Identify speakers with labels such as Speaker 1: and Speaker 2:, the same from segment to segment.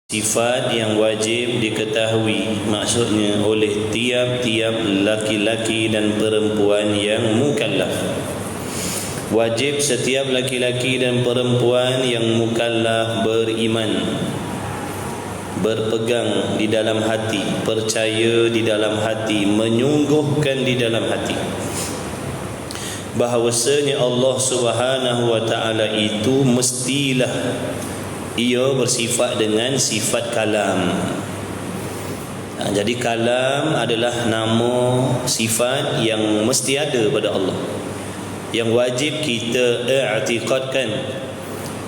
Speaker 1: Sifat yang wajib diketahui, maksudnya oleh tiap-tiap laki-laki dan perempuan yang mukallaf. Wajib setiap laki-laki dan perempuan yang mukallaf beriman, berpegang di dalam hati, percaya di dalam hati, menyungguhkan di dalam hati bahawasanya Allah Subhanahu wa taala itu mestilah ia bersifat dengan sifat kalam. Jadi kalam adalah nama sifat yang mesti ada pada Allah, yang wajib kita i'tiqadkan,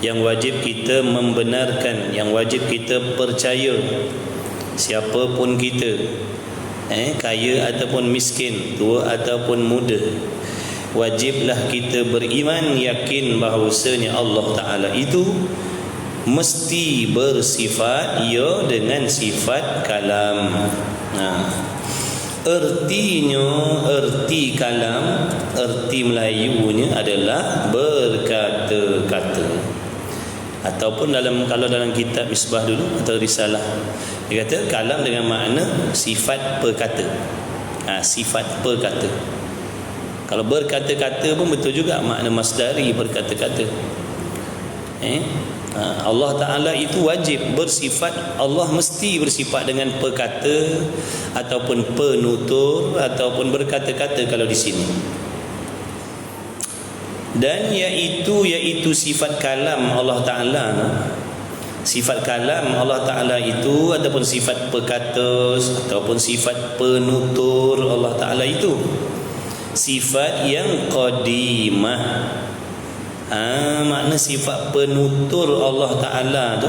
Speaker 1: yang wajib kita membenarkan, yang wajib kita percaya. Siapapun kita, kaya ataupun miskin, tua ataupun muda, wajiblah kita beriman, yakin bahawasanya Allah Ta'ala itu mesti bersifat ia dengan sifat kalam. Erti kalam, erti Melayunya adalah berkata-kata. Ataupun kalau dalam kitab Misbah dulu atau risalah, dia kata kalam dengan makna sifat perkata. Sifat perkata. Kalau berkata-kata pun betul juga makna masdari berkata-kata. Allah Ta'ala itu wajib bersifat, Allah mesti bersifat dengan perkata ataupun penutur ataupun berkata-kata kalau di sini. Dan iaitu sifat kalam Allah Ta'ala. Sifat kalam Allah Ta'ala itu ataupun sifat perkata ataupun sifat penutur Allah Ta'ala itu sifat yang qadimah. Makna sifat penutur Allah Ta'ala tu,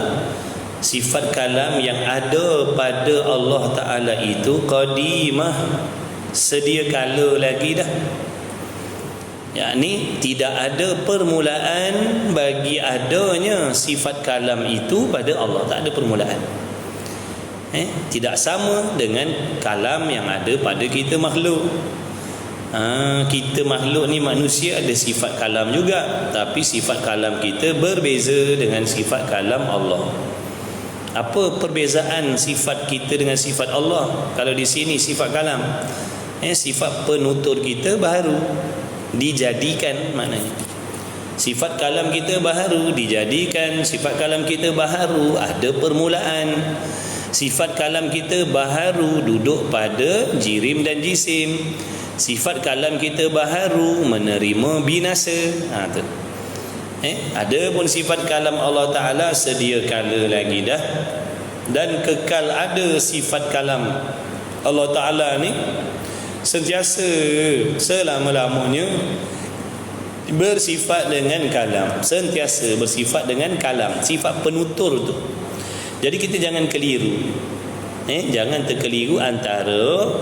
Speaker 1: sifat kalam yang ada pada Allah Ta'ala itu qadimah, sedia kala lagi dah. Yakni tidak ada permulaan bagi adanya sifat kalam itu pada Allah, tak ada permulaan. Tidak sama dengan kalam yang ada pada kita makhluk. Kita makhluk ni manusia ada sifat kalam juga, tapi sifat kalam kita berbeza dengan sifat kalam Allah. Apa perbezaan sifat kita dengan sifat Allah? Kalau di sini sifat kalam, sifat penutur kita baru dijadikan, maknanya sifat kalam kita baru dijadikan, sifat kalam kita baru ada permulaan. Sifat kalam kita baru duduk pada jirim dan jisim. Sifat kalam kita baharu menerima binasa. Ada pun sifat kalam Allah Ta'ala sedia kala lagi dah, dan kekal ada sifat kalam Allah Ta'ala ni sentiasa selama-lamanya bersifat dengan kalam, sentiasa bersifat dengan kalam, sifat penutur tu. Jadi kita jangan keliru, jangan terkeliru antara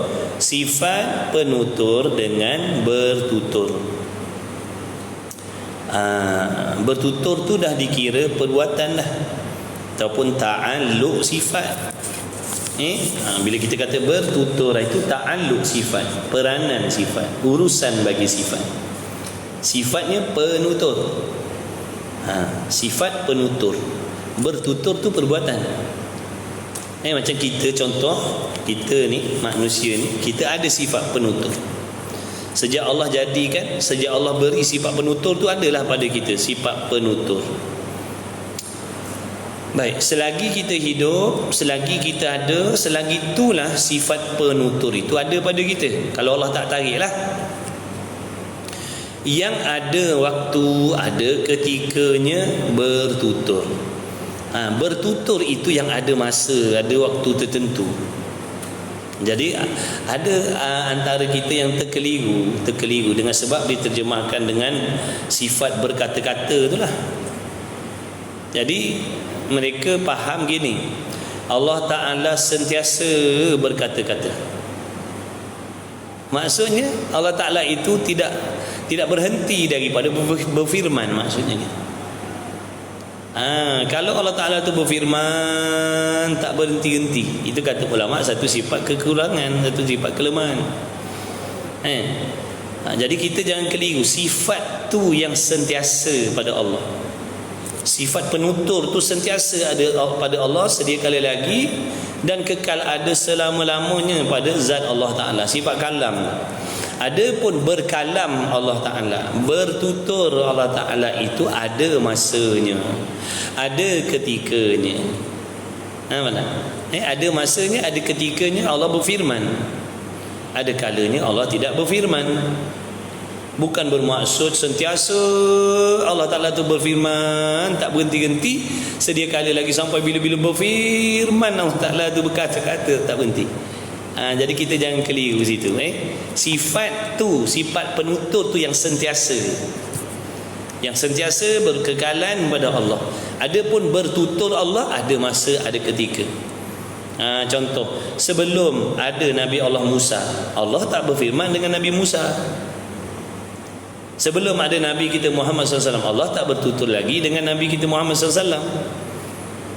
Speaker 1: sifat penutur dengan bertutur. Bertutur tu dah dikira perbuatan dah, ataupun ta'alluq sifat. Bila kita kata bertutur itu ta'alluq sifat, peranan sifat, urusan bagi sifat. Sifatnya penutur. Sifat penutur. Bertutur tu perbuatan. Macam kita, contoh kita ni manusia ni, kita ada sifat penutur. Sejak Allah jadikan, sejak Allah beri sifat penutur tu adalah pada kita sifat penutur. Baik, selagi kita hidup, selagi kita ada, selagi itulah sifat penutur itu ada pada kita. Kalau Allah tak tarik lah. Yang ada waktu, ada ketikanya bertutur. Bertutur itu yang ada masa, ada waktu tertentu. Jadi ada antara kita yang terkeliru dengan sebab diterjemahkan dengan sifat berkata-kata itulah. Jadi mereka faham gini, Allah Ta'ala sentiasa berkata-kata. Maksudnya Allah Ta'ala itu tidak berhenti daripada berfirman, maksudnya gitu. Kalau Allah Ta'ala tu berfirman tak berhenti-henti, itu kata ulama satu sifat kekurangan, satu sifat kelemahan. Jadi kita jangan keliru, sifat tu yang sentiasa pada Allah. Sifat penutur tu sentiasa ada pada Allah sedia kala lagi dan kekal ada selama-lamanya pada zat Allah Ta'ala. Sifat kalam. Adapun berkalam Allah Ta'ala, bertutur Allah Ta'ala itu ada masanya, ada ketikanya. Ada masanya, ada ketikanya Allah berfirman. Ada kalanya Allah tidak berfirman. Bukan bermaksud sentiasa Allah Ta'ala tu berfirman tak berhenti-henti, sedia kala lagi sampai bila-bila berfirman Allah Ta'ala tu berkata-kata tak berhenti. Jadi kita jangan keliru situ. Sifat tu, sifat penutur tu yang sentiasa, yang sentiasa berkekalan kepada Allah. Adapun bertutur Allah ada masa, ada ketika. Contoh, sebelum ada Nabi Allah Musa, Allah tak berfirman dengan Nabi Musa. Sebelum ada Nabi kita Muhammad SAW, Allah tak bertutur lagi dengan Nabi kita Muhammad SAW.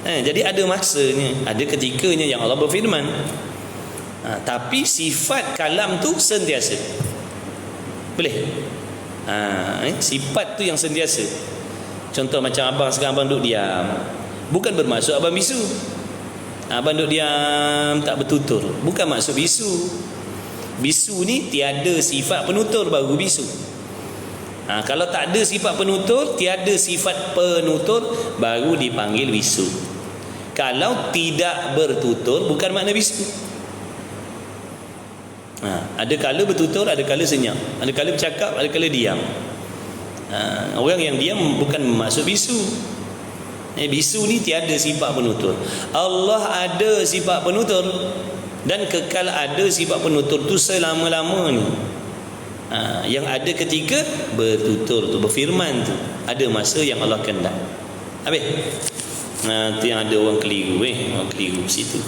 Speaker 1: Jadi ada masanya, ada ketikanya yang Allah berfirman. Tapi sifat kalam tu sentiasa. Boleh? Sifat tu yang sentiasa. Contoh macam abang sekarang, abang duduk diam, bukan bermaksud abang bisu. Abang duduk diam tak bertutur, bukan maksud bisu. Bisu ni tiada sifat penutur baru bisu. Kalau tak ada sifat penutur, tiada sifat penutur, baru dipanggil bisu. Kalau tidak bertutur, bukan makna bisu. Ada kala bertutur, ada kala senyap, ada kala bercakap, ada kala diam. Orang yang diam bukan maksud bisu. Bisu ni tiada sifat penutur. Allah ada sifat penutur dan kekal ada sifat penutur tu selama-lamanya. Yang ada ketika bertutur tu, berfirman tu, ada masa yang Allah kehendak. Habis. Tu yang ada orang keliru, orang keliru situ.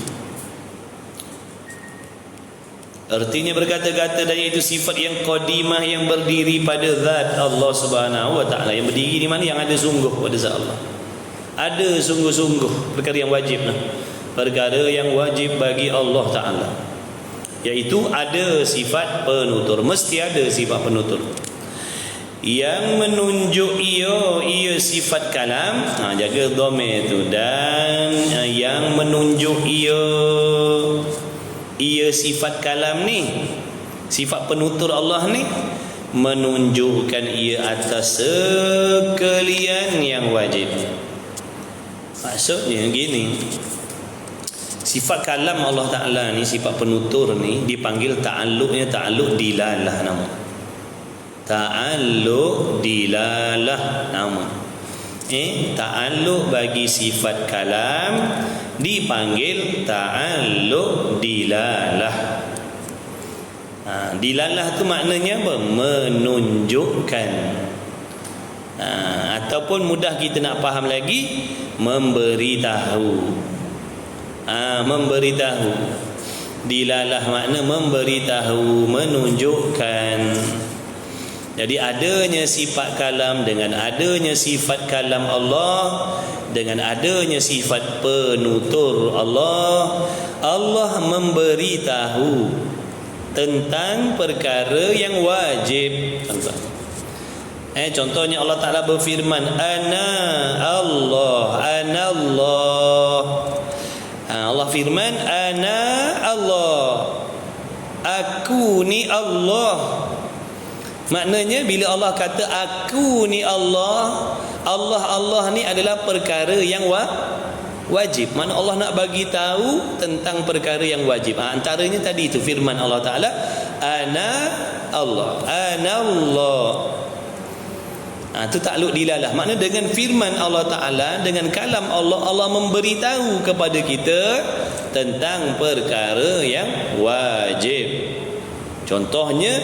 Speaker 1: Artinya berkata-kata dan iaitu sifat yang qadimah yang berdiri pada zat Allah Subhanahu wa taala. Yang berdiri di mana? Yang ada sungguh pada zat Allah. Ada sungguh-sungguh perkara yang wajib lah. Perkara yang wajib bagi Allah Ta'ala, iaitu ada sifat penutur. Mesti ada sifat penutur yang menunjuk ia sifat kalam. Jaga dhamir tu. Dan yang menunjuk ia sifat kalam ni, sifat penutur Allah ni, menunjukkan ia atas sekalian yang wajib. Maksudnya gini, sifat kalam Allah Ta'ala ni, sifat penutur ni dipanggil ta'alluqnya ta'alluq dilalah nama. Ta'alluq dilalah nama. Ta'alluq bagi sifat kalam dipanggil ta'alluq dilalah. Dilalah tu maknanya apa? Menunjukkan. Ataupun mudah kita nak faham lagi, memberitahu. Memberitahu. Dilalah makna memberitahu, menunjukkan. Jadi adanya sifat kalam dengan adanya sifat kalam Allah, dengan adanya sifat penutur Allah, Allah memberitahu tentang perkara yang wajib. Contohnya Allah Ta'ala berfirman, Ana Allah. Allah firman, Ana Allah, aku ni Allah. Maknanya bila Allah kata aku ni Allah, Allah ni adalah perkara yang wajib. Mana Allah nak bagi tahu tentang perkara yang wajib. Antaranya tadi itu firman Allah Ta'ala, Ana Allah. Itu takluk dilalah. Maknanya dengan firman Allah Ta'ala, dengan kalam Allah, Allah memberitahu kepada kita tentang perkara yang wajib. Contohnya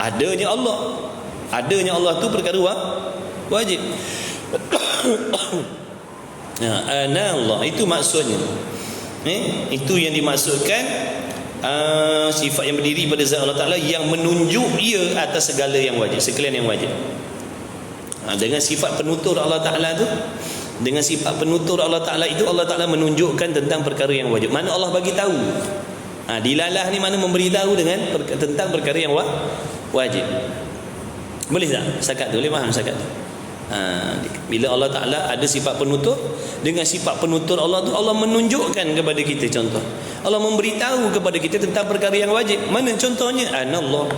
Speaker 1: adanya Allah tu perkara wajib. Ana Allah, itu maksudnya. Itu yang dimaksudkan sifat yang berdiri pada zat Allah Ta'ala yang menunjuk ia atas segala yang wajib, sekalian yang wajib. Dengan sifat penutur Allah Ta'ala tu, dengan sifat penutur Allah Ta'ala itu, Allah Ta'ala menunjukkan tentang perkara yang wajib. Mana Allah bagi tahu. Dilalah ni mana memberitahu dengan tentang perkara yang wajib. Boleh tak? Sakat tu boleh faham sakat tu? Bila Allah Ta'ala ada sifat penutur, dengan sifat penutur Allah tu, Allah menunjukkan kepada kita contoh. Allah memberitahu kepada kita tentang perkara yang wajib. Mana contohnya? Anallah,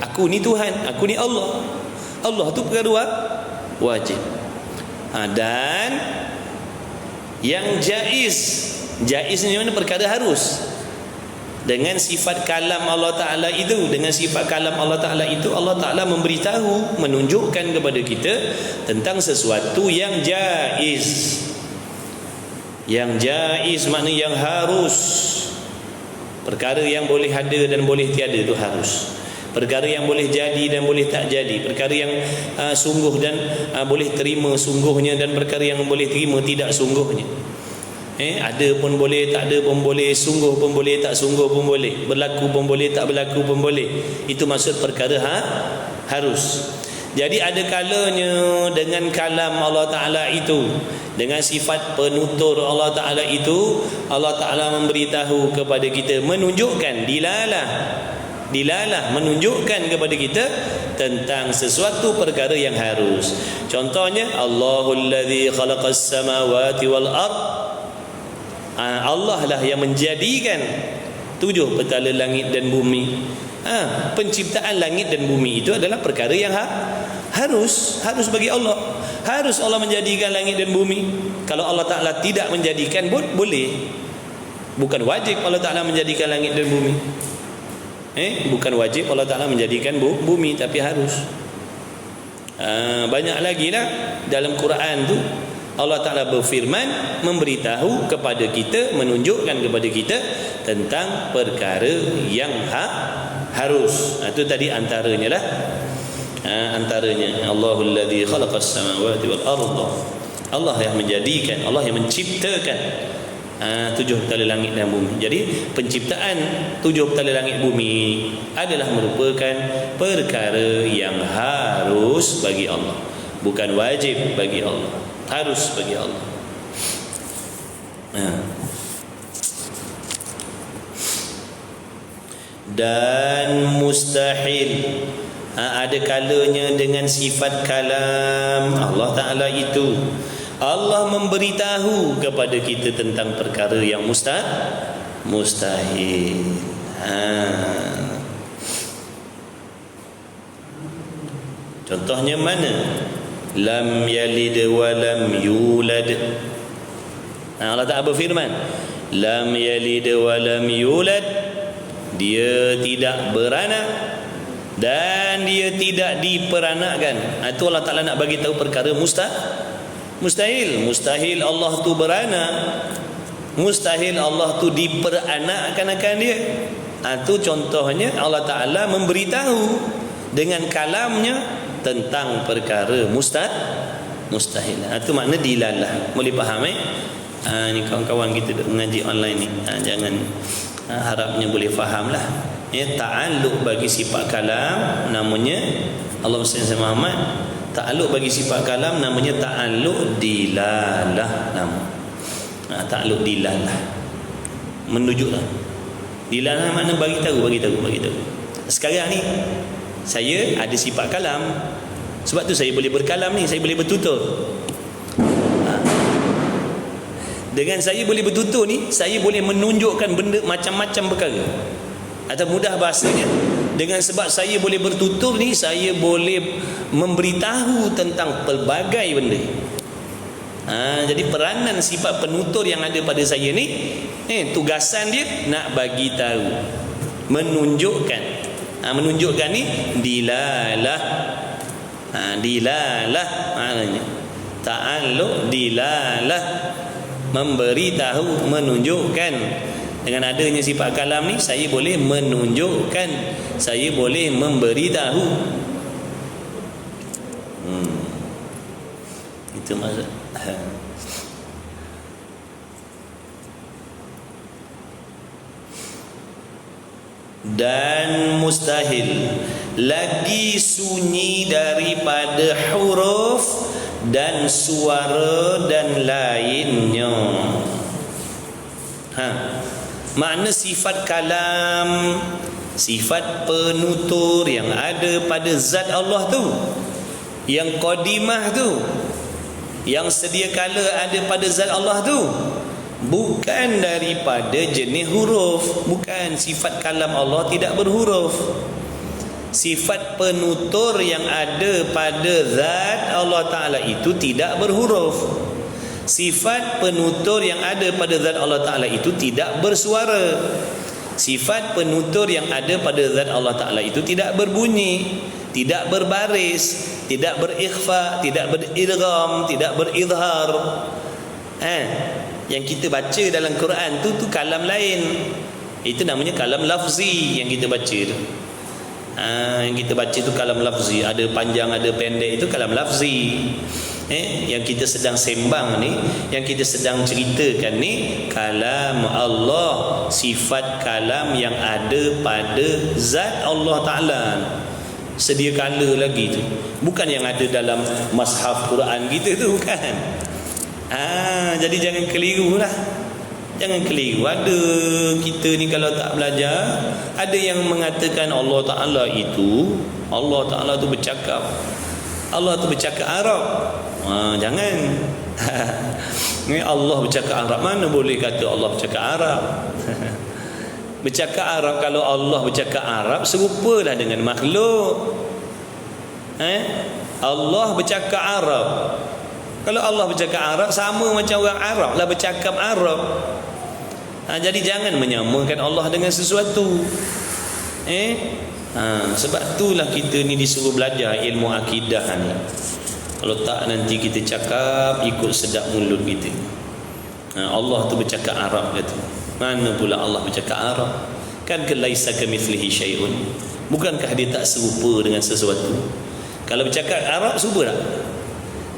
Speaker 1: aku ni Tuhan, aku ni Allah. Allah tu perkara wajib. Dan yang jaiz ni mana? Perkara harus. Dengan sifat kalam Allah Ta'ala itu, dengan sifat kalam Allah Ta'ala itu, Allah Ta'ala memberitahu, menunjukkan kepada kita tentang sesuatu yang jaiz. Yang jaiz makna yang harus. Perkara yang boleh ada dan boleh tiada itu harus. Perkara yang boleh jadi dan boleh tak jadi. Perkara yang sungguh dan boleh terima sungguhnya, dan perkara yang boleh terima tidak sungguhnya. Ada pun boleh, tak ada pun boleh, sungguh pun boleh, tak sungguh pun boleh, berlaku pun boleh, tak berlaku pun boleh. Itu maksud perkara harus. Jadi ada kalanya dengan kalam Allah Ta'ala itu, dengan sifat penutur Allah Ta'ala itu, Allah Ta'ala memberitahu kepada kita, menunjukkan dilalah menunjukkan kepada kita tentang sesuatu perkara yang harus. Contohnya, Allahul ladzi khalaqas samawati wal ard. Allah lah yang menjadikan 7 petala langit dan bumi. Penciptaan langit dan bumi itu adalah perkara yang harus bagi Allah. Harus Allah menjadikan langit dan bumi. Kalau Allah Ta'ala tidak menjadikan pun boleh. Bukan wajib Allah Ta'ala menjadikan langit dan bumi. Bukan wajib Allah Ta'ala menjadikan bumi, tapi harus. Banyak lagi lah dalam Quran tu Allah Ta'ala berfirman, memberitahu kepada kita, menunjukkan kepada kita tentang perkara yang harus. Itu tadi antaranya lah. Antaranya Allahul ladzi khalaqas samawati wal arda. Allah yang menjadikan, Allah yang menciptakan 7 petala langit dan bumi. Jadi penciptaan 7 petala langit bumi adalah merupakan perkara yang harus bagi Allah, bukan wajib bagi Allah, harus bagi Allah. Dan mustahil, ada kalanya dengan sifat kalam Allah Ta'ala itu, Allah memberitahu kepada kita tentang perkara yang mustahil. Contohnya mana? Lam yalid wa lam yulad. Allah Ta'ala berfirman, lam yalid wa lam yulad. Dia tidak beranak dan dia tidak diperanakkan. Itu Allah Ta'ala nak bagi tahu perkara mustahil. Mustahil Allah tu beranak, mustahil Allah tu diperanakkan akan dia. Itu contohnya Allah Ta'ala memberitahu dengan kalamnya tentang perkara mustahil. Itu makna dilalah. Boleh faham ni kawan-kawan kita mengaji online ni. Jangan harapnya boleh faham lah. Ta'alluq bagi sifat kalam namanya, Allahumma salli ala Muhammad, ta'alluq bagi sifat kalam namanya ta'alluq dilalah. Ta'alluq dilalah, menunjuklah. Dilalah makna bagi tahu. Sekarang ni saya ada sifat kalam, sebab tu saya boleh berkalam ni, saya boleh bertutur. Dengan saya boleh bertutur ni, saya boleh menunjukkan benda macam-macam perkara. Atau mudah bahasanya, dengan sebab saya boleh bertutur ni, saya boleh memberitahu tentang pelbagai benda. Jadi peranan sifat penutur yang ada pada saya ni, tugasan dia nak bagi tahu, menunjukkan. Menunjukkan ni dilalah. Dilalah maknanya ta'alluq dilalah, memberitahu, menunjukkan. Dengan adanya sifat kalam ni, saya boleh menunjukkan, saya boleh memberitahu. Itu maksud. Dan mustahil, lagi sunyi daripada huruf dan suara dan lainnya. Makna sifat kalam, sifat penutur yang ada pada zat Allah tu, Yang qadimah tu, yang sedia kala ada pada zat Allah tu, bukan daripada jenis huruf. Bukan, sifat kalam Allah tidak berhuruf. Sifat penutur yang ada pada zat Allah Ta'ala itu tidak berhuruf. Sifat penutur yang ada pada zat Allah Ta'ala itu tidak bersuara. Sifat penutur yang ada pada zat Allah Ta'ala itu tidak berbunyi, tidak berbaris, tidak berikhfa, tidak beridgham, tidak beridhar. Yang kita baca dalam Quran tu kalam lain. Itu namanya kalam lafzi yang kita baca tu. Yang kita baca tu kalam lafzi, ada panjang ada pendek, itu kalam lafzi. Yang kita sedang sembang ni, yang kita sedang ceritakan ni kalam Allah, sifat kalam yang ada pada zat Allah Ta'ala sedia kala lagi tu, bukan yang ada dalam mushaf Quran kita tu, bukan. Jadi jangan keliru lah. Jangan keliru. Ada kita ni kalau tak belajar, ada yang mengatakan Allah Ta'ala itu, Allah Ta'ala tu bercakap, Allah tu bercakap Arab. Jangan. Ni Allah bercakap Arab, mana boleh kata Allah bercakap Arab? Bercakap Arab, kalau Allah bercakap Arab serupalah dengan makhluk. Allah bercakap Arab. Kalau Allah bercakap Arab, sama macam orang Arab lah bercakap Arab. Jadi jangan menyamakan Allah dengan sesuatu. Sebab itulah kita ni disuruh belajar ilmu akidah ni. Kalau tak nanti kita cakap ikut sedap mulut kita. Allah tu bercakap Arab kata. Mana pula Allah bercakap Arab? Kan laisa kamitslihi syai'un. Bukankah dia tak serupa dengan sesuatu? Kalau bercakap Arab serupa tak?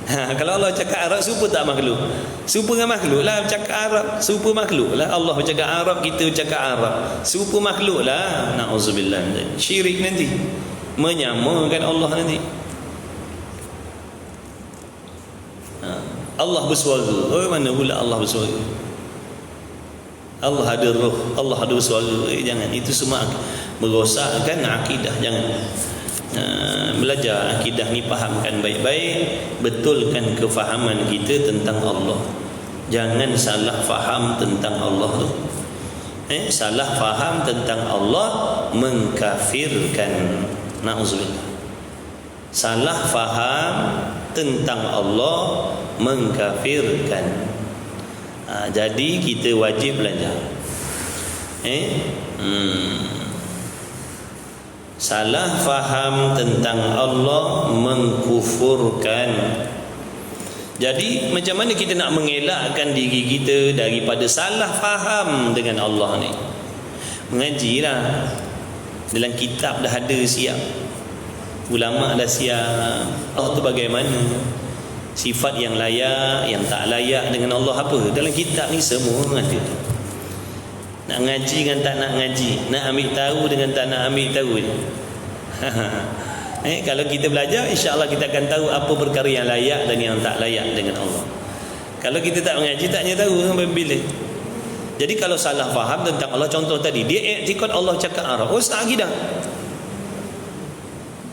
Speaker 1: Kalau Allah cakap Arab serupa tak makhluk? Serupa dengan makhluk lah bercakap Arab. Serupa makhluk lah. Allah bercakap Arab, kita bercakap Arab. Serupa makhluk lah. Na'udzubillah. Syirik nanti, menyamakan Allah nanti. Allah bersuara. Mana pula Allah bersuara? Allah ada roh, Allah ada suara. Jangan, itu semua merosakkan akidah. Jangan. Belajar akidah ni, fahamkan baik-baik, betulkan kefahaman kita tentang Allah. Jangan salah faham tentang Allah tu. Salah faham tentang Allah mengkafirkan. Na'udzubillah. Salah faham tentang Allah mengkafirkan. Jadi kita wajib belajar. Salah faham tentang Allah mengkufurkan. Jadi macam mana kita nak mengelakkan diri kita daripada salah faham dengan Allah ni? Mengajilah. Dalam kitab dah ada siap, ulama dah siap. Allah tu bagaimana, sifat yang layak, yang tak layak dengan Allah apa, dalam kitab ni semua ada. Nak ngaji dengan tak nak ngaji, nak ambil tahu dengan tak nak ambil tahu je. Kalau kita belajar, insya-Allah kita akan tahu apa perkara yang layak dan yang tak layak dengan Allah. Kalau kita tak mengaji, taknya tahu sampai bila. Jadi kalau salah faham tentang Allah, contoh tadi, dia iktikad Allah cakap Arab, tak akidah.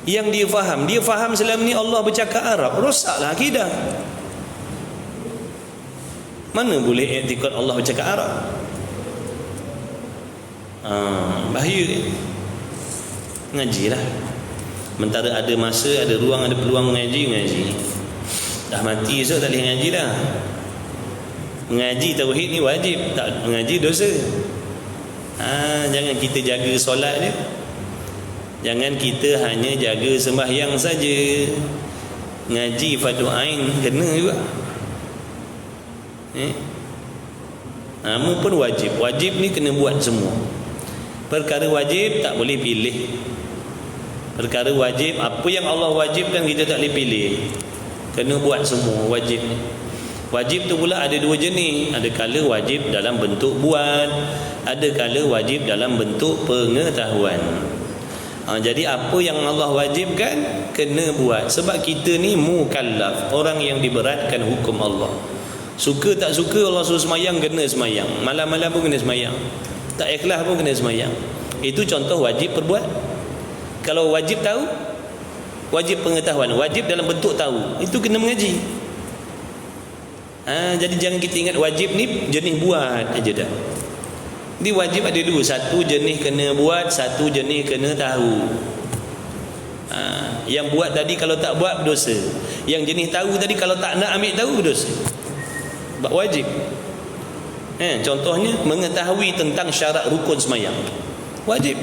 Speaker 1: Yang dia faham selama ni Allah bercakap Arab, rosaklah akidah. Mana boleh iktikad Allah bercakap Arab? Bahaya. Ngajilah. Mentara ada masa, ada ruang, ada peluang mengaji. Dah mati esok tak boleh ngaji dah. Mengaji tauhid ni wajib, tak mengaji dosa. Jangan kita jaga solat je, jangan kita hanya jaga sembahyang saja. Ngaji fardu ain kena juga. Nama pun wajib. Wajib ni kena buat semua. Perkara wajib tak boleh pilih. Perkara wajib, apa yang Allah wajibkan kita tak boleh pilih. Kena buat semua wajib ni. Wajib tu pula ada dua jenis. Ada kala wajib dalam bentuk buat, ada kala wajib dalam bentuk pengetahuan. Jadi apa yang Allah wajibkan kena buat. Sebab kita ni mukallaf, orang yang diberatkan hukum Allah. Suka tak suka Allah suruh semayang, kena semayang. Malam-malam pun kena semayang, tak ikhlas pun kena semayang. Itu contoh wajib perbuat. Kalau wajib tahu, Wajib pengetahuan, wajib dalam bentuk tahu. Itu kena mengaji. Jadi jangan kita ingat wajib ni jenis buat aja dah. Dia wajib ada dua, satu jenis kena buat, satu jenis kena tahu. Yang buat tadi kalau tak buat berdosa. Yang jenis tahu tadi kalau tak nak ambil tahu berdosa. Sebab wajib. Contohnya mengetahui tentang syarat rukun sembahyang. Wajib.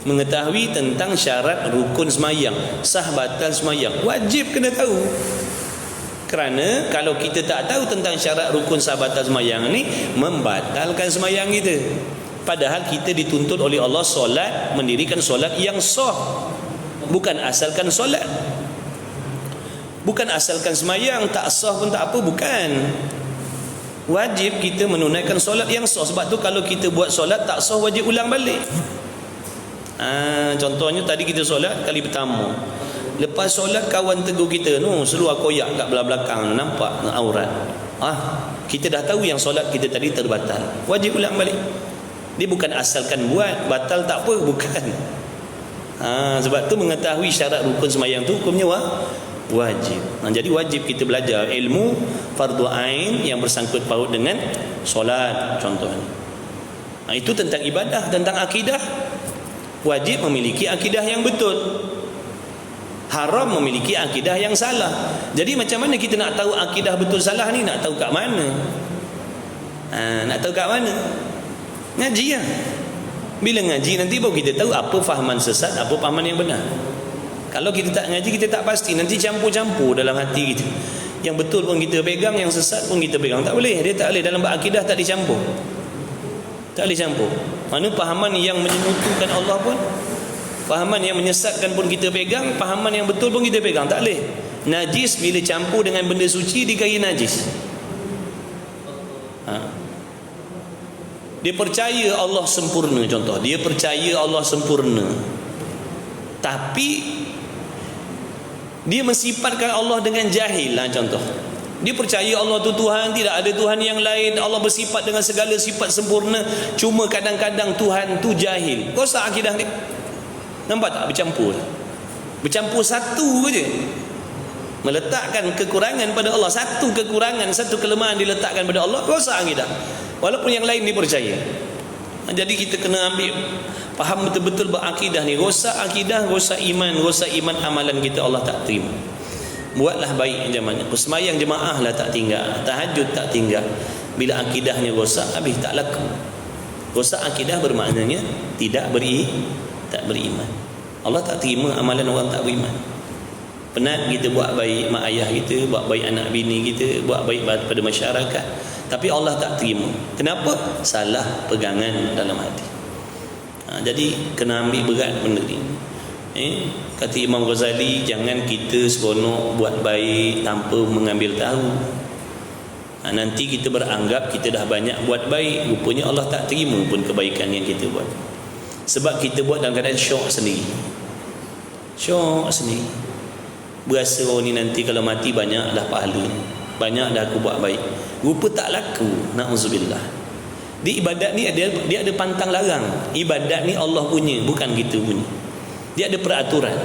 Speaker 1: Mengetahui tentang syarat rukun sembahyang, sah batal sembahyang, wajib kena tahu. Kerana kalau kita tak tahu tentang syarat rukun sah batal sembahyang ni, membatalkan sembahyang kita. Padahal kita dituntut oleh Allah solat, mendirikan solat yang sah, bukan asalkan solat. Bukan asalkan sembahyang, tak sah pun tak apa, bukan. Wajib kita menunaikan solat yang sah. Sebab tu kalau kita buat solat tak sah, wajib ulang balik. Contohnya tadi kita solat kali pertama, lepas solat kawan tegur kita, seluar koyak kat belah belakang, nampak aurat. Kita dah tahu yang solat kita tadi terbatal, wajib ulang balik. Dia bukan asalkan buat, batal tak apa, bukan. Sebab tu mengetahui syarat rukun sembahyang tu hukumnya wajib. Jadi wajib kita belajar ilmu fardu ain yang bersangkut paut dengan solat contohnya. Itu tentang ibadah, tentang akidah. Wajib memiliki akidah yang betul, haram memiliki akidah yang salah. Jadi macam mana kita nak tahu akidah betul salah ni? Nak tahu kat mana? Nak tahu kat mana? Ngaji lah. Bila ngaji nanti baru kita tahu apa fahaman sesat, apa fahaman yang benar. Kalau kita tak ngaji, kita tak pasti. Nanti campur-campur dalam hati kita. Yang betul pun kita pegang, yang sesat pun kita pegang. Tak boleh, dia tak boleh. Dalam akidah tak dicampur. Tak boleh campur. Mana fahaman yang menyemutukan Allah pun, fahaman yang menyesatkan pun kita pegang, fahaman yang betul pun kita pegang. Tak boleh. Najis bila campur dengan benda suci dikira najis. Dia percaya Allah sempurna, contoh. Dia percaya Allah sempurna, tapi dia mensifatkan Allah dengan jahil lah, contoh. Dia percaya Allah tu Tuhan, tidak ada Tuhan yang lain, Allah bersifat dengan segala sifat sempurna, cuma kadang-kadang Tuhan tu jahil. Rosak akidah ni. Nampak tak? Bercampur satu je. Meletakkan kekurangan pada Allah, satu kekurangan, satu kelemahan diletakkan pada Allah, rosak akidah. Walaupun yang lain dipercaya. Jadi kita kena ambil faham betul-betul berakidah ni. Rosak akidah, rosak iman amalan kita Allah tak terima. Buatlah baik zamannya. Sembahyang jemaah lah tak tinggal, tahajud tak tinggal. Bila akidahnya rosak, habis tak laku. Rosak akidah bermaknanya tak beriman. Allah tak terima amalan orang tak beriman. Penat kita buat baik mak ayah kita, buat baik anak bini kita, buat baik pada masyarakat, tapi Allah tak terima. Kenapa? Salah pegangan dalam hati. Jadi kena ambil berat benda ni. Kata Imam Ghazali, jangan kita seronok buat baik tanpa mengambil tahu. Nanti kita beranggap kita dah banyak buat baik, rupanya Allah tak terima pun kebaikan yang kita buat. Sebab kita buat dalam keadaan syok sendiri. Berasa ni nanti kalau mati banyak dah pahala, banyak dah aku buat baik, rupa tak laku. Na'udzubillah. Di ibadat ni dia ada pantang larang. Ibadat ni Allah punya, bukan kita punya. Dia ada peraturan.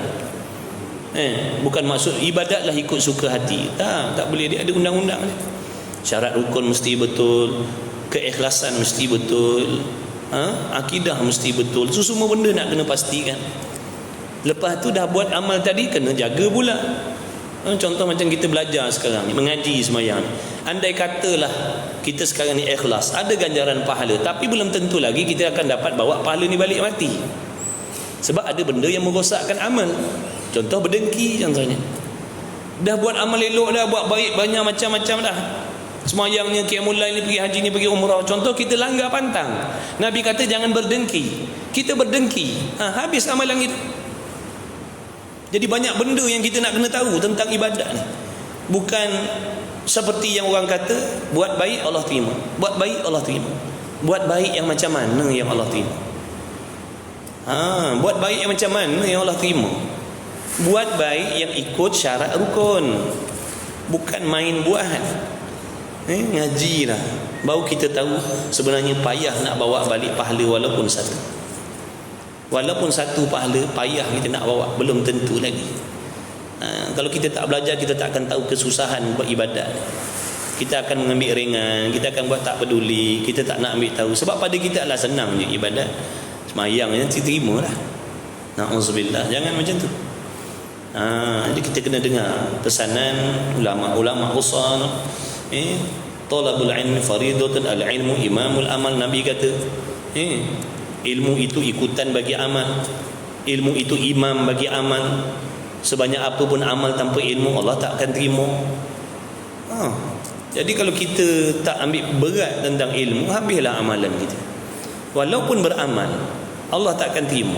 Speaker 1: Bukan maksud ibadatlah ikut suka hati. Tak boleh. Dia ada undang-undang dia. Syarat rukun mesti betul, keikhlasan mesti betul, akidah mesti betul. Itu semua benda nak kena pastikan. Lepas tu dah buat amal tadi, kena jaga pula. Contoh macam kita belajar sekarang ni, mengaji sembahyang. Andai katalah kita sekarang ni ikhlas, ada ganjaran pahala, tapi belum tentu lagi kita akan dapat bawa pahala ni balik mati. Sebab ada benda yang merosakkan amal. Contoh berdengki contohnya. Dah buat amal elok dah, buat baik banyak macam-macam dah. Semayangnya, qiyamul lail ni, pergi haji ni, pergi umrah. Contoh kita langgar pantang. Nabi kata jangan berdengki. Kita berdengki, habis amalan kita. Jadi banyak benda yang kita nak kena tahu tentang ibadat ni. Bukan seperti yang orang kata, buat baik Allah terima. Buat baik Allah terima. Buat baik yang macam mana yang Allah terima? Buat baik yang macam mana yang Allah terima? Buat baik yang ikut syarat rukun, bukan main buat. Ngaji lah, baru kita tahu sebenarnya payah nak bawa balik pahala walaupun satu. Walaupun satu pahala payah kita nak bawa, belum tentu lagi. Kalau kita tak belajar, kita tak akan tahu kesusahan buat ibadat. Kita akan mengambil ringan, kita akan buat tak peduli, kita tak nak ambil tahu. Sebab pada kita adalah senang je ibadat. Semayang je terima lah. Na'udzubillah. Jangan macam tu. Jadi kita kena dengar pesanan ulama-ulama usul. Talabul ilmi faridatun, al-ilmu imamul amal. Nabi kata, ilmu itu ikutan bagi amal. Ilmu itu imam bagi amal. Sebanyak apa pun amal tanpa ilmu, Allah tak akan terima. Jadi kalau kita tak ambil berat tentang ilmu, habislah amalan kita. Walaupun beramal, Allah tak akan terima.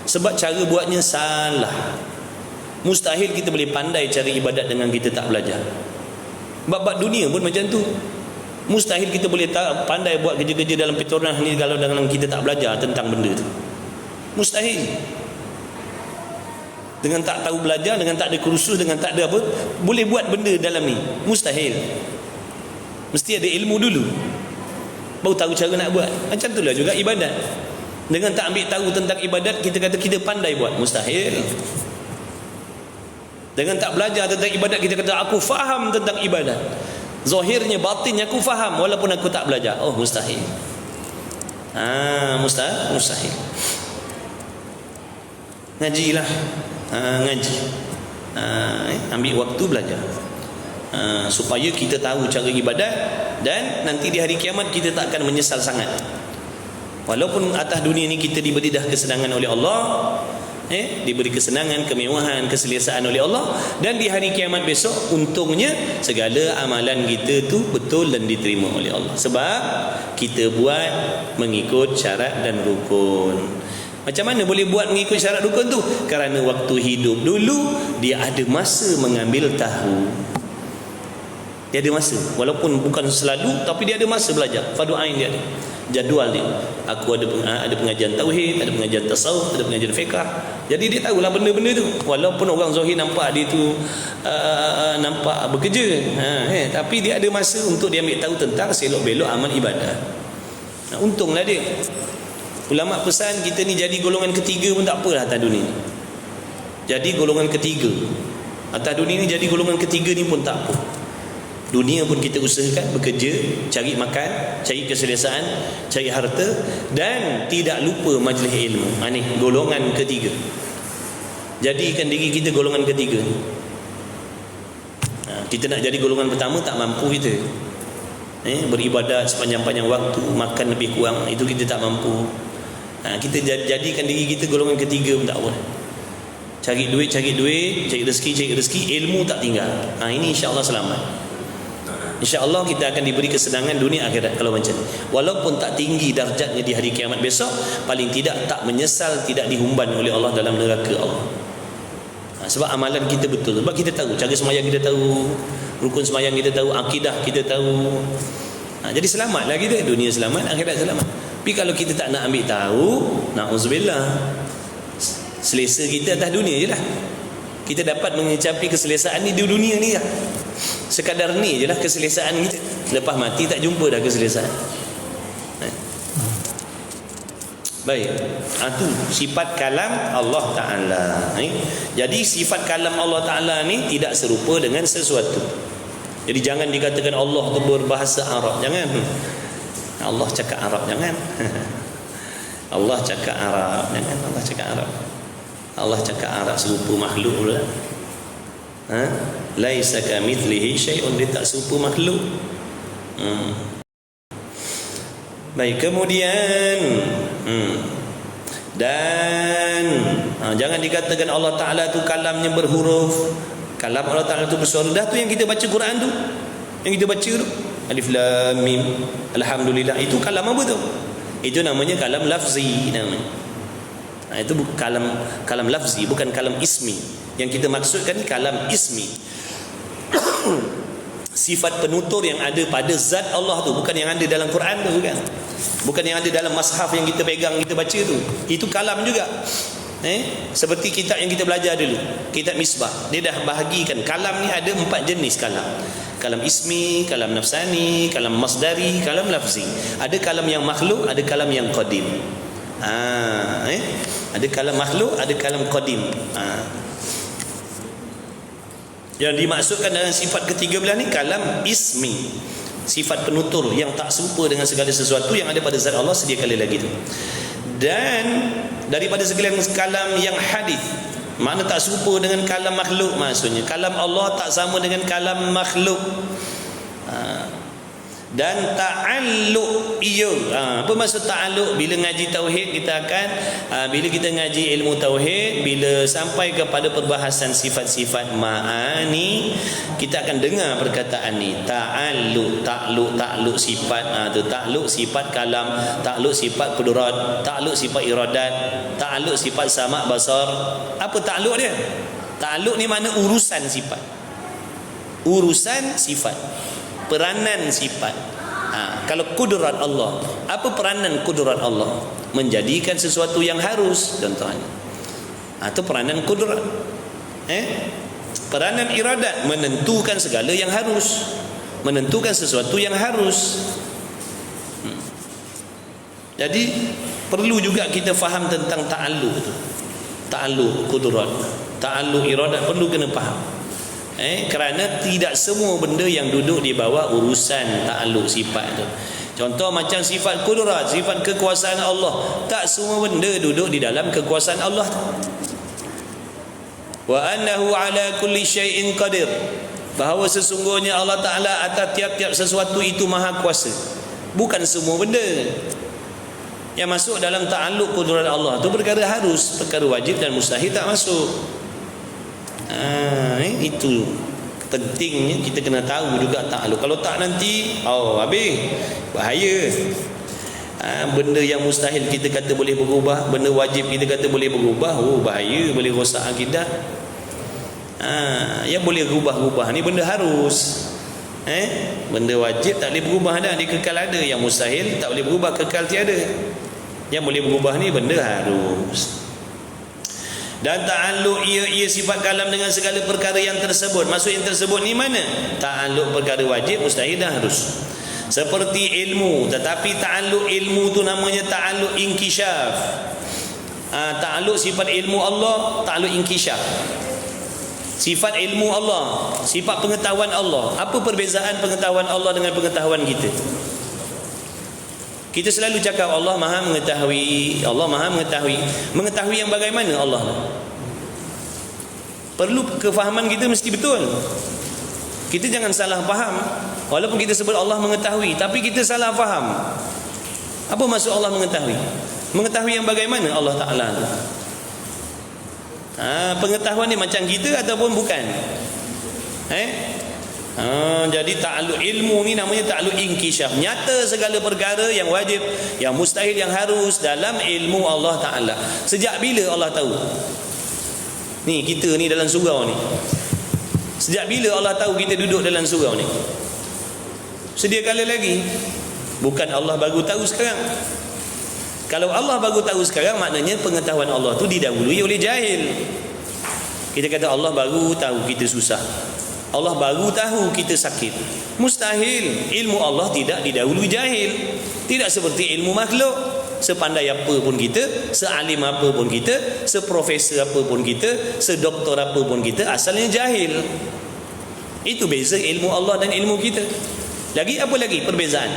Speaker 1: Sebab cara buatnya salah. Mustahil kita boleh pandai cara ibadat dengan kita tak belajar. Bab-bab dunia pun macam tu. Mustahil kita boleh pandai buat kerja-kerja dalam Petronas ni kalau dalam kita tak belajar tentang benda tu. Mustahil. Dengan tak tahu belajar, dengan tak ada kursus, dengan tak ada apa, boleh buat benda dalam ni? Mustahil. Mesti ada ilmu dulu, baru tahu cara nak buat. Macam itulah juga ibadat. Dengan tak ambil tahu tentang ibadat, kita kata kita pandai buat, mustahil. Dengan tak belajar tentang ibadat, kita kata aku faham tentang ibadat, zahirnya batinnya aku faham walaupun aku tak belajar. Oh, mustahil. Mustahil. Ngajilah. Ngaji. Ambil waktu belajar. Supaya kita tahu cara ibadat, dan nanti di hari kiamat kita tak akan menyesal sangat. Walaupun atas dunia ni kita diberi dah kesenangan oleh Allah, diberi kesenangan, kemewahan, keselesaan oleh Allah, dan di hari kiamat besok untungnya segala amalan kita tu betul dan diterima oleh Allah, sebab kita buat mengikut syarat dan rukun. Macam mana boleh buat mengikut syarat rukun tu? Kerana waktu hidup dulu dia ada masa mengambil tahu. Dia ada masa, walaupun bukan selalu, tapi dia ada masa belajar. Fardu ain dia ada, jadual dia. Aku ada pengajian tauhid, ada pengajian tasawuf, ada pengajian fiqh. Jadi dia tahulah benda-benda tu. Walaupun orang zahir nampak dia tu nampak bekerja, tapi dia ada masa untuk dia ambil tahu tentang selok-belok amal ibadah. Untunglah dia. Ulama pesan kita ni jadi golongan ketiga pun tak apalah atas dunia ni. Jadi golongan ketiga atas dunia ni, jadi golongan ketiga ni pun tak apa. Dunia pun kita usahakan bekerja, cari makan, cari keselesaan, cari harta, dan tidak lupa majlis ilmu. Ni golongan ketiga. Jadikan diri kita golongan ketiga. Kita nak jadi golongan pertama tak mampu kita. Beribadat sepanjang-panjang waktu, makan lebih kurang, itu kita tak mampu. Kita jadikan diri kita golongan ketiga pun tak apa. Cari duit, cari rezeki, ilmu tak tinggal. Ini insya-Allah selamat. InsyaAllah kita akan diberi kesenangan dunia akhirat kalau macam ni. Walaupun tak tinggi darjatnya di hari kiamat besok, paling tidak tak menyesal tidak dihumban oleh Allah dalam neraka Allah. Sebab amalan kita betul. Sebab kita tahu cara semayang, kita tahu rukun semayang, kita tahu akidah, kita tahu. Jadi selamatlah kita, dunia selamat, akhirat selamat. Tapi kalau kita tak nak ambil tahu, na'udzubillah, selesa kita atas dunia je lah. Kita dapat mencapai keselesaan ni di dunia ni lah. Sekadar ni je lah keselesaan kita. Lepas mati tak jumpa dah keselesaan. Baik, itu sifat kalam Allah Ta'ala. Jadi sifat kalam Allah Ta'ala ni tidak serupa dengan sesuatu. Jadi jangan dikatakan Allah tu berbahasa Arab. Jangan. Allah cakap Arab, jangan. Allah cakap Arab, jangan. Allah cakap Arab. Allah cakap Arab serupa makhluk pula. Laisa kamitslihi syai'un, dia tak serupa makhluk. Baik, kemudian dan jangan dikatakan Allah Ta'ala tu kalamnya berhuruf. Kalam Allah Ta'ala tu bersuara. Dah tu yang kita baca Quran tu, yang kita baca tu, Alif Lam Mim Alhamdulillah, itu kalam apa tu? Itu namanya kalam lafzi namanya. Itu kalam lafzi, bukan kalam ismi. Yang kita maksudkan ni kalam ismi. Sifat penutur yang ada pada zat Allah tu, bukan yang ada dalam Quran tu, bukan. Bukan yang ada dalam mushaf yang kita pegang, kita baca tu. Itu kalam juga. Seperti kitab yang kita belajar dulu, kitab Misbah, dia dah bahagikan kalam ni ada 4 jenis kalam. Kalam ismi, kalam nafsani, kalam masdari, kalam lafzi. Ada kalam yang makhluk, ada kalam yang qadim. Ada kalam makhluk, ada kalam qadim. Yang dimaksudkan dalam sifat ke-13 ni kalam ismi, sifat penutur yang tak serupa dengan segala sesuatu yang ada pada zat Allah sedia kala lagi tu. Dan daripada sekalian kalam yang hadis, makna tak serupa dengan kalam makhluk, maksudnya kalam Allah tak sama dengan kalam makhluk. Dan ta'alluq ia, apa maksud ta'alluq? Bila ngaji tauhid kita akan bila kita ngaji ilmu tauhid, bila sampai kepada perbahasan sifat-sifat ma'ani, kita akan dengar perkataan ni, ta'alluq sifat, tu ta'alluq sifat kalam, ta'alluq sifat qudurat, ta'alluq sifat iradat, ta'alluq sifat sama' basar. Apa ta'alluq dia? Ta'alluq ni makna urusan sifat, urusan sifat, peranan sifat. Kalau kudrat Allah, apa peranan kudrat Allah? Menjadikan sesuatu yang harus, contohnya. Itu peranan kudrat. Peranan iradat, menentukan segala yang harus, menentukan sesuatu yang harus. Jadi perlu juga kita faham tentang ta'alluq itu. Ta'alluq kudrat, ta'alluq iradat, perlu kena faham. Kerana tidak semua benda yang duduk di bawah urusan ta'alluq sifat tu. Contoh macam sifat kudrat, sifat kekuasaan Allah, tak semua benda duduk di dalam kekuasaan Allah. Wa annahu ala kulli syai'in qadir, bahawa sesungguhnya Allah Ta'ala atas tiap-tiap sesuatu itu maha kuasa. Bukan semua benda yang masuk dalam ta'alluq kudrat Allah tu perkara harus, perkara wajib dan mustahil tak masuk. Itu pentingnya kita kena tahu juga ta'alluq. Kalau tak nanti habis, bahaya. Benda yang mustahil kita kata boleh berubah, benda wajib kita kata boleh berubah, bahaya, boleh rosak akidah. Yang boleh berubah-ubah ni benda harus. Benda wajib tak boleh berubah dah, dia kekal ada. Yang mustahil tak boleh berubah, kekal tiada. Yang boleh berubah ni benda harus. Dan ta'alluq ia sifat kalam dengan segala perkara yang tersebut. Maksud yang tersebut ni mana? Ta'alluq perkara wajib, mustahil dan harus. Seperti ilmu, tetapi ta'alluq ilmu tu namanya ta'alluq inkisyaf. Ta'alluq sifat ilmu Allah, ta'alluq inkisyaf. Sifat ilmu Allah, sifat pengetahuan Allah. Apa perbezaan pengetahuan Allah dengan pengetahuan kita? Kita selalu cakap Allah maha mengetahui, Allah maha mengetahui. Mengetahui yang bagaimana Allah? Perlu kefahaman kita mesti betul. Kita jangan salah faham. Walaupun kita sebut Allah mengetahui, tapi kita salah faham. Apa maksud Allah mengetahui? Mengetahui yang bagaimana Allah Ta'ala tu? Pengetahuan ni macam kita ataupun bukan? Jadi ta'alluq ilmu ni namanya ta'alluq inkisyaf. Nyata segala perkara yang wajib, yang mustahil, yang harus dalam ilmu Allah Ta'ala. Sejak bila Allah tahu? Ni kita ni dalam surau ni, sejak bila Allah tahu kita duduk dalam surau ni? Sedia kala lagi. Bukan Allah baru tahu sekarang. Kalau Allah baru tahu sekarang, maknanya pengetahuan Allah tu didahului oleh jahil. Kita kata Allah baru tahu kita susah, Allah baru tahu kita sakit. Mustahil. Ilmu Allah tidak didahului jahil. Tidak seperti ilmu makhluk. Sepandai apa pun kita, sealim apa pun kita, seprofesor apa pun kita, sedoktor apa pun kita, asalnya jahil. Itu beza ilmu Allah dan ilmu kita. Lagi apa lagi perbezaan?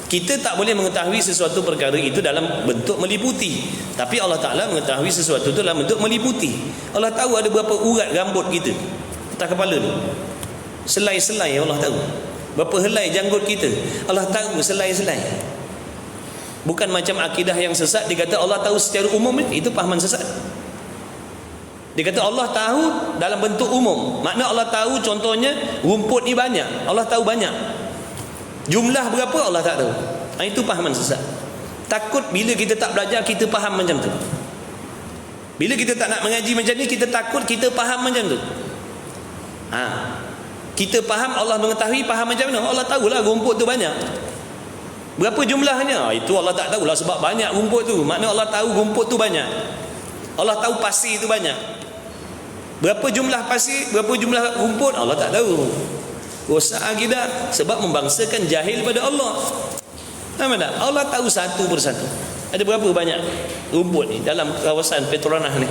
Speaker 1: Kita tak boleh mengetahui sesuatu perkara itu dalam bentuk meliputi, tapi Allah Ta'ala mengetahui sesuatu itu dalam bentuk meliputi. Allah tahu ada berapa urat rambut kita atas kepala ni, selai-selai Allah tahu. Berapa helai janggut kita Allah tahu, selai-selai. Bukan macam akidah yang sesat, dia kata Allah tahu secara umum, itu pahaman sesat. Dia kata Allah tahu dalam bentuk umum, makna Allah tahu contohnya rumput ni banyak, Allah tahu banyak. Jumlah berapa Allah tak tahu. Itu pahaman sesat. Takut bila kita tak belajar kita faham macam tu. Bila kita tak nak mengaji macam ni, kita takut kita faham macam tu. Kita faham Allah mengetahui, faham macam mana? Allah tahulah rumput tu banyak. Berapa jumlahnya? Itu Allah tak tahulah, sebab banyak rumput tu. Makna Allah tahu rumput tu banyak. Allah tahu pasir tu banyak. Berapa jumlah pasir, berapa jumlah rumput, Allah tak tahu. Rosak akidah sebab membangsakan jahil pada Allah. Nampak tak? Allah tahu satu persatu. Ada berapa banyak rumput ni dalam kawasan Petronas ni?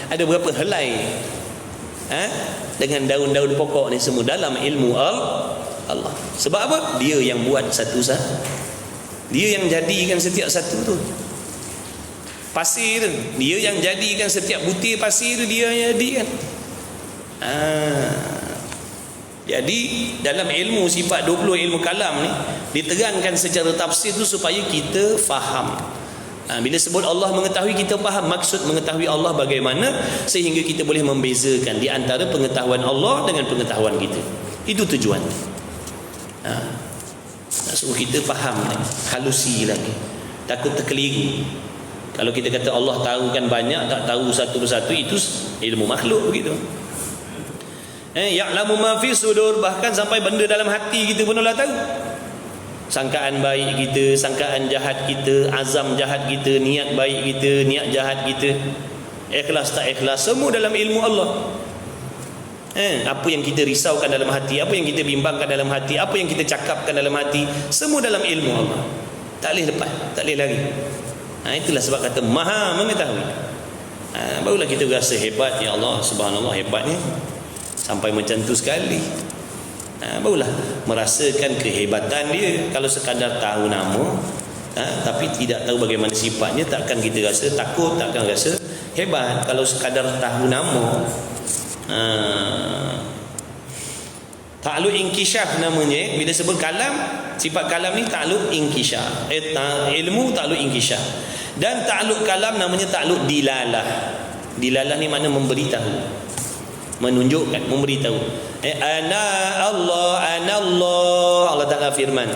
Speaker 1: Ada berapa helai dengan daun-daun pokok ni semua dalam ilmu Allah. Sebab apa? Dia yang buat satu-satu. Dia yang jadikan setiap satu tu. Pasir tu, dia yang jadikan setiap butir pasir tu, dia yang jadikan. Jadi dalam ilmu sifat 20 ilmu kalam ni diterangkan secara tafsir tu supaya kita faham. Bila sebut Allah mengetahui, kita faham maksud mengetahui Allah bagaimana, sehingga kita boleh membezakan di antara pengetahuan Allah dengan pengetahuan kita. Itu tujuan. Nak suruh kita faham lagi, halusi lagi, takut terkeliru. Kalau kita kata Allah tahu kan banyak, tak tahu satu persatu, itu ilmu makhluk begitu. Ya'lamu ma fi sudur, bahkan sampai benda dalam hati kita pun Allah tahu. Sangkaan baik kita, sangkaan jahat kita, azam jahat kita, niat baik kita, niat jahat kita, ikhlas tak ikhlas, semua dalam ilmu Allah. Apa yang kita risaukan dalam hati, apa yang kita bimbangkan dalam hati, apa yang kita cakapkan dalam hati, semua dalam ilmu Allah. Tak boleh lepas, tak boleh lari. Itulah sebab kata Maha mengetahui. Barulah kita rasa hebat, ya Allah, subhanallah, hebatnya sampai macam tu sekali. Barulah merasakan kehebatan dia. Kalau sekadar tahu nama, tapi tidak tahu bagaimana sifatnya, takkan kita rasa takut, takkan rasa hebat. Kalau sekadar tahu nama, ta'alluq inkishaf namanya. Bila sebut kalam, sifat kalam ni ta'alluq inkishaf, ilmu ta'alluq inkishaf. Dan ta'alluq kalam namanya ta'alluq dilalah. Dilalah ni makna memberitahu, menunjukkan, memberitahu. Ana Allah, ana Allah. Allah Ta'ala firman,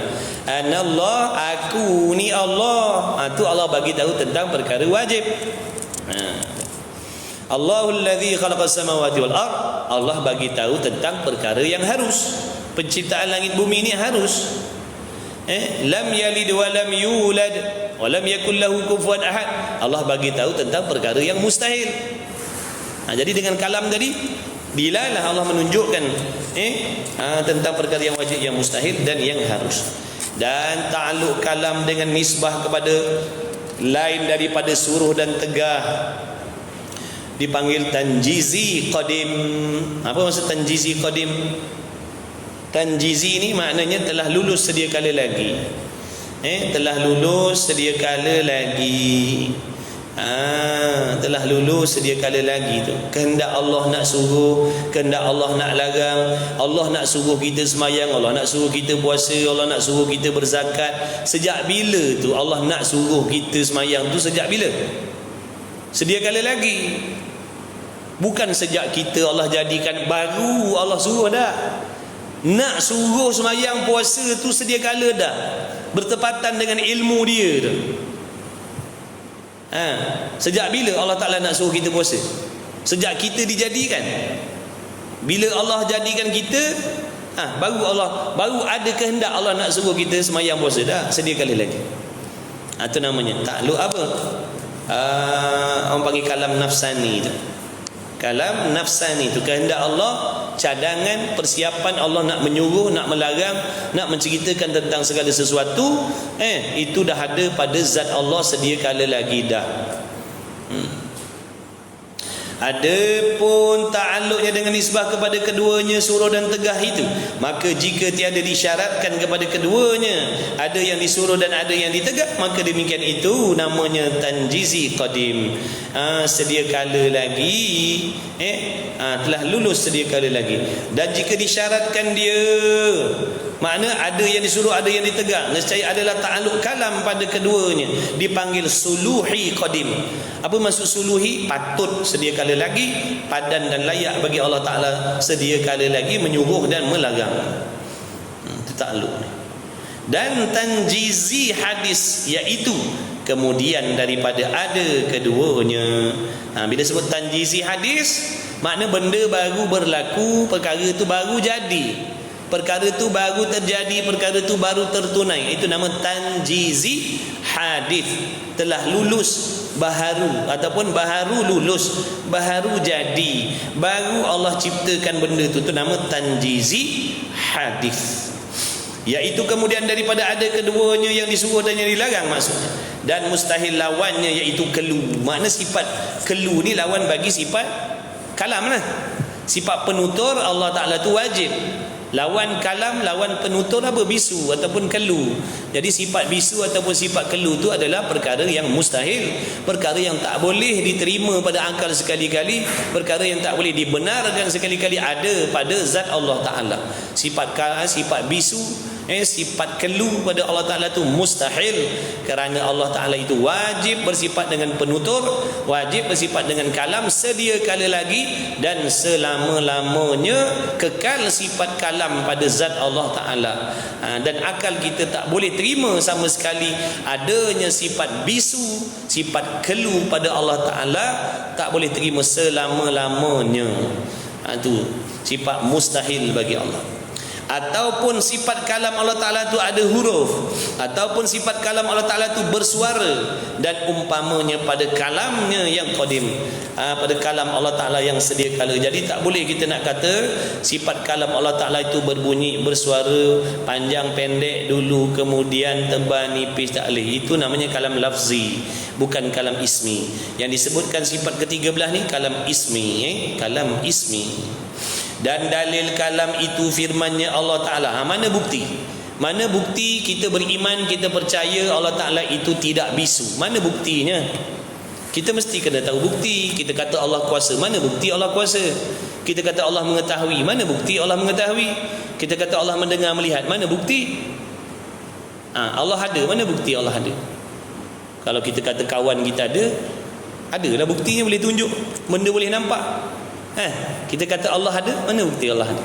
Speaker 1: ana Allah, aku ni Allah. Tu Allah bagi tahu tentang perkara wajib. Allahul ladzi khalaqas samawati wal ard. Allah bagi tahu tentang perkara yang harus. Penciptaan langit bumi ini harus. Lam yalid wa lam yulad wa lam yakul lahu kufuwan ahad. Allah bagi tahu tentang perkara yang mustahil. Jadi dengan kalam tadi, bilalah Allah menunjukkan tentang perkara yang wajib, yang mustahil dan yang harus. Dan ta'alluq kalam dengan nisbah kepada lain daripada suruh dan tegah dipanggil tanjizi qadim. Apa maksud tanjizi qadim? Tanjizi ni maknanya telah lulus sedia kala lagi. Telah lulus sedia kala lagi. Telah lulus sedia kala lagi tu. Kehendak Allah nak suruh, kehendak Allah nak larang. Allah nak suruh kita semayang, Allah nak suruh kita puasa, Allah nak suruh kita berzakat. Sejak bila tu Allah nak suruh kita semayang tu? Sejak bila? Sedia kala lagi. Bukan sejak kita Allah jadikan baru Allah suruh dah. Nak suruh semayang puasa tu sedia kala dah, bertepatan dengan ilmu dia tu. Sejak bila Allah Ta'ala nak suruh kita puasa? Sejak kita dijadikan. Bila Allah jadikan kita, baru ada kehendak Allah nak suruh kita semayang puasa dah, sedia kala lagi. Itu namanya ta'alluq apa? Orang panggil kalam nafsani tu. Kalam nafsani itu kehendak Allah, cadangan, persiapan Allah nak menyuruh, nak melarang, nak menceritakan tentang segala sesuatu. Itu dah ada pada zat Allah sedia kala lagi dah. Adapun ta'alluqnya dengan nisbah kepada keduanya, suruh dan tegah itu, maka jika tiada disyaratkan kepada keduanya, ada yang disuruh dan ada yang ditegak, maka demikian itu namanya tanjizi qadim. Sedia kala lagi, telah lulus sedia kala lagi. Dan jika disyaratkan dia, makna ada yang disuruh, ada yang ditegak, nescaya adalah ta'alluq kalam pada keduanya, dipanggil suluhi qadim. Apa maksud suluhi? Patut sedia kala lagi, padan dan layak bagi Allah Ta'ala sedia kala lagi menyuruh dan melarang. Itu ta'alluq. Dan tanjizi hadis, iaitu kemudian daripada ada keduanya. Bila sebut tanjizi hadis, makna benda baru berlaku, perkara itu baru jadi, perkara itu baru terjadi, perkara itu baru tertunai. Itu nama tanjizi hadis. Telah lulus, baharu, ataupun baharu lulus, baharu jadi, baru Allah ciptakan benda itu nama tanjizi hadis. iaitu kemudian daripada ada keduanya yang disuruh dan yang dilarang maksudnya, dan mustahil lawannya iaitu kelu. Makna sifat kelu ni lawan bagi sifat kalam lah. Sifat penutur Allah Ta'ala tu wajib. Lawan kalam, lawan penutur apa? Bisu ataupun kelu. Jadi sifat bisu ataupun sifat kelu tu adalah perkara yang mustahil, perkara yang tak boleh diterima pada akal sekali-kali, perkara yang tak boleh dibenarkan sekali-kali ada pada zat Allah Ta'ala. Sifat bisu, sifat kelu pada Allah Ta'ala tu mustahil, kerana Allah Ta'ala itu wajib bersifat dengan penutur, wajib bersifat dengan kalam sedia kala lagi, dan selama-lamanya kekal sifat kalam pada zat Allah Ta'ala. Dan akal kita tak boleh terima sama sekali adanya sifat bisu, sifat kelu pada Allah Ta'ala, tak boleh terima selama-lamanya. Itu sifat mustahil bagi Allah. Ataupun sifat kalam Allah Ta'ala tu ada huruf, ataupun sifat kalam Allah Ta'ala tu bersuara, dan umpamanya pada kalamnya yang qadim, pada kalam Allah Ta'ala yang sedia kala. Jadi tak boleh kita nak kata sifat kalam Allah Ta'ala itu berbunyi, bersuara, panjang pendek dulu, kemudian tebal nipis, tak boleh. Itu namanya kalam lafzi, bukan kalam ismi. Yang disebutkan sifat ke-13 ni kalam ismi, kalam ismi. Dan dalil kalam itu firmannya Allah Ta'ala. Mana bukti? Mana bukti kita beriman, kita percaya Allah Ta'ala itu tidak bisu? Mana buktinya? Kita mesti kena tahu bukti. Kita kata Allah kuasa, mana bukti Allah kuasa? Kita kata Allah mengetahui, mana bukti Allah mengetahui? Kita kata Allah mendengar, melihat, mana bukti? Allah ada, mana bukti Allah ada? Kalau kita kata kawan kita ada lah buktinya, boleh tunjuk, benda boleh nampak. Kita kata Allah ada, mana bukti Allah ada?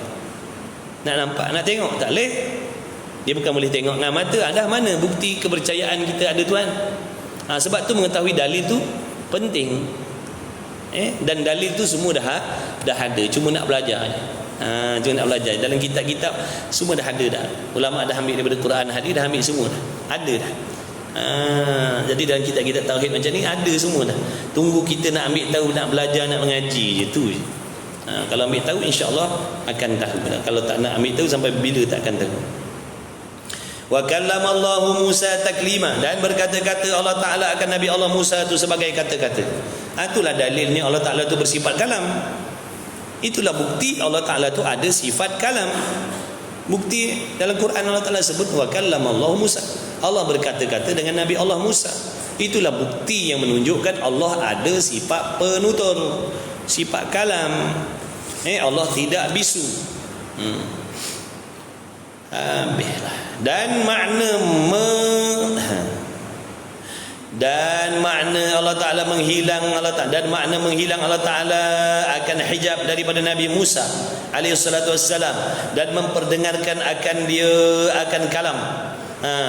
Speaker 1: Nak nampak, nak tengok, tak boleh. Dia bukan boleh tengok dengan mata. Dah mana bukti kepercayaan kita ada Tuhan? Sebab tu mengetahui dalil tu penting. Dan dalil tu semua dah ada, cuma nak belajar. Cuma nak belajar. Dalam kitab-kitab semua dah ada dah. Ulama dah ambil daripada Quran, hadis dah ambil semua dah. Ada dah. Jadi dalam kitab-kitab tauhid macam ni ada semua dah. Tunggu kita nak ambil tahu, nak belajar, nak mengaji je tu je. Kalau ambil tahu insya-Allah akan tahu. Kalau tak nak ambil tahu sampai bila tak akan tahu. Wa kallamallahu Musa taklima, dan berkata-kata Allah Ta'ala akan Nabi Allah Musa itu sebagai kata-kata. Itulah dalilnya Allah Ta'ala itu bersifat kalam. Itulah bukti Allah Ta'ala itu ada sifat kalam. Bukti dalam Quran Allah Ta'ala sebut wa kallamallahu Musa. Allah berkata-kata dengan Nabi Allah Musa. Itulah bukti yang menunjukkan Allah ada sifat penutur, sifat kalam. Allah tidak bisu. Dan makna Allah Ta'ala menghilang Allah Ta'ala akan hijab daripada Nabi Musa alaihi salatu wassalam, dan memperdengarkan akan dia akan kalam.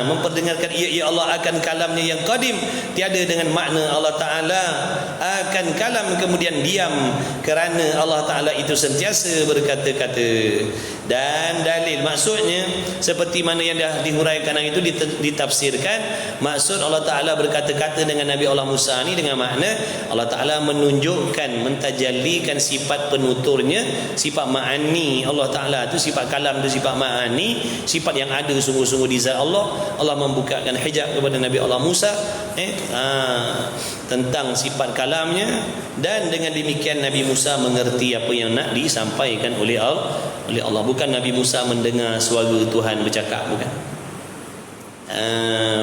Speaker 1: Memperdengarkan ia Allah akan kalamnya yang qadim, tiada dengan makna Allah Ta'ala akan kalam kemudian diam, kerana Allah Ta'ala itu sentiasa berkata-kata. Dan dalil maksudnya seperti mana yang dah dihuraikan itu ditafsirkan, maksud Allah Ta'ala berkata-kata dengan Nabi Allah Musa ni dengan makna Allah Ta'ala menunjukkan, mentajallikan sifat penuturnya, sifat ma'ani Allah Ta'ala itu, sifat kalam itu sifat ma'ani, sifat yang ada sungguh-sungguh di zat Allah. Allah membukakan hijab kepada Nabi Allah Musa tentang sifat kalamnya, dan dengan demikian Nabi Musa mengerti apa yang nak disampaikan oleh Allah. Bukan Nabi Musa mendengar suara Tuhan bercakap, bukan.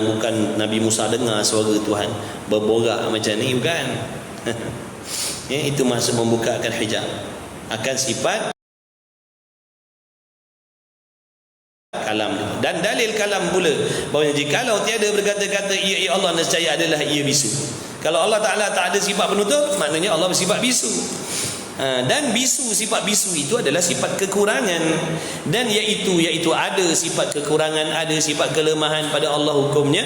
Speaker 1: Bukan Nabi Musa dengar suara Tuhan berborak macam ni, bukan. Itu maksud membukakan hijab akan sifat kalam. Dan dalil kalam pula bahawa jikalau tiada berkata-kata ia Allah, nescaya adalah ia bisu. Kalau Allah Ta'ala tak ada sifat penutur, maknanya Allah bersifat bisu. Dan bisu, sifat bisu itu adalah sifat kekurangan, dan iaitu ada sifat kekurangan, ada sifat kelemahan pada Allah, hukumnya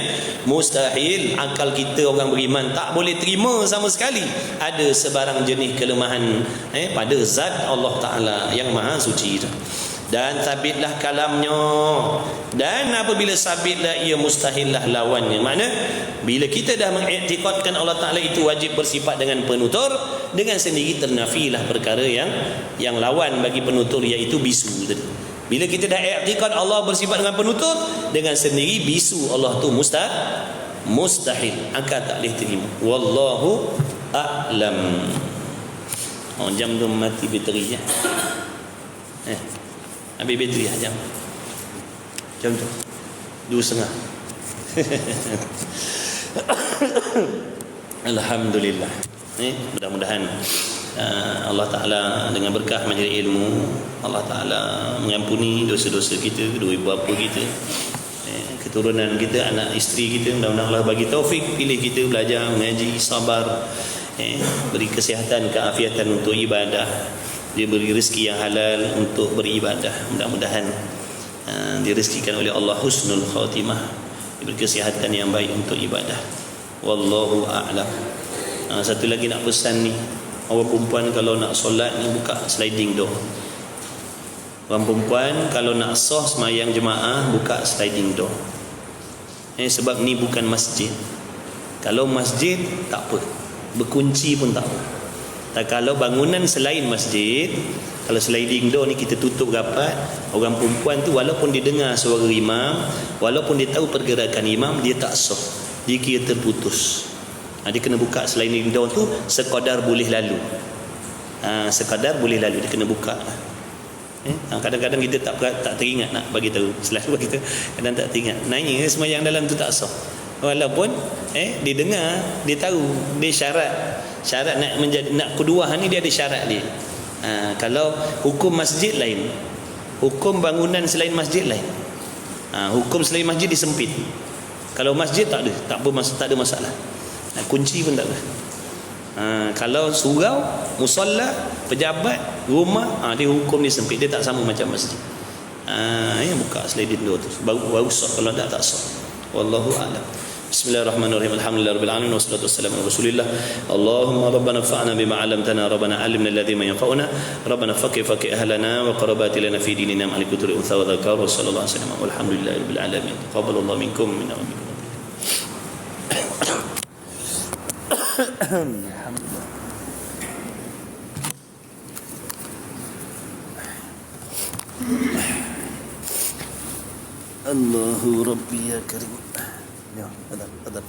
Speaker 1: mustahil. Akal kita orang beriman tak boleh terima sama sekali ada sebarang jenis kelemahan pada zat Allah Ta'ala yang maha suci itu. Dan sabitlah kalamnya, dan apabila sabitlah ia mustahillah lawannya. Makna bila kita dah mengiktikadkan Allah Ta'ala itu wajib bersifat dengan penutur, dengan sendiri ternafilah perkara yang lawan bagi penutur, iaitu bisu tadi. Bila kita dah i'tiqad Allah bersifat dengan penutup, dengan sendiri bisu Allah tu mustahil, akal tak boleh terima. Wallahu a'lam. Jam tu mati bateri ya. Habis bateri jam tu 2.30. Alhamdulillah. Mudah-mudahan Allah Ta'ala dengan berkah majlis ilmu, Allah Ta'ala mengampuni dosa-dosa kita, kedua ibu bapa kita, keturunan kita, anak isteri kita. Mudah-mudahan Allah bagi taufik, pilih kita belajar, mengaji, sabar, beri kesihatan, keafiatan untuk ibadah. Dia beri rezeki yang halal untuk beribadah. Mudah-mudahan direzekikan oleh Allah husnul khatimah, diberi kesihatan yang baik untuk ibadah. Wallahu a'lam. Satu lagi nak pesan ni, orang perempuan kalau nak solat ni buka sliding door. Orang perempuan kalau nak sah semayang jemaah buka sliding door. Sebab ni bukan masjid. Kalau masjid tak apa, berkunci pun tak apa. Dan kalau bangunan selain masjid, kalau sliding door ni kita tutup rapat, orang perempuan tu walaupun dia dengar suara imam, walaupun dia tahu pergerakan imam, dia tak sah, dia kira terputus. Dia kena buka sliding door tu sekadar boleh lalu. Sekadar boleh lalu dia kena buka. Kadang-kadang kita tak teringat nak bagi tahu, selalu kita kadang tak teringat. Nanya semayang dalam tu tak sah. Walaupun dia dengar, dia tahu dia syarat nak keduah ni dia ada syarat dia. Kalau hukum masjid lain, hukum bangunan selain masjid lain. Hukum selain masjid disempit. Kalau masjid tak ada masalah. Kunci pun tak ada. Kalau surau, musalla, pejabat, rumah, dia hukum dia sempit, dia tak sama macam masjid. Yang buka sliding door tu baru sah, kalau tak sah. Wallahu a'lam. Bismillahirrahmanirrahim. Alhamdulillahirabbil alamin wassalatu wassalamu ala Rasulillah. Allahumma rabbana fa'na bima 'allamtana, rabbana 'allimna alladhi ma yanfa'una, rabbana faqih ahlana wa qarabatina lana fi dinina ma'al kuturi untha wa dzakar wa sallallahu alaihi wasallam. Walhamdulillahirabbil alamin. Taqabbalallahu minkum minna wa minkum. Alhamdulillah. Allahu Rabbi ya Karim. Ya, adab.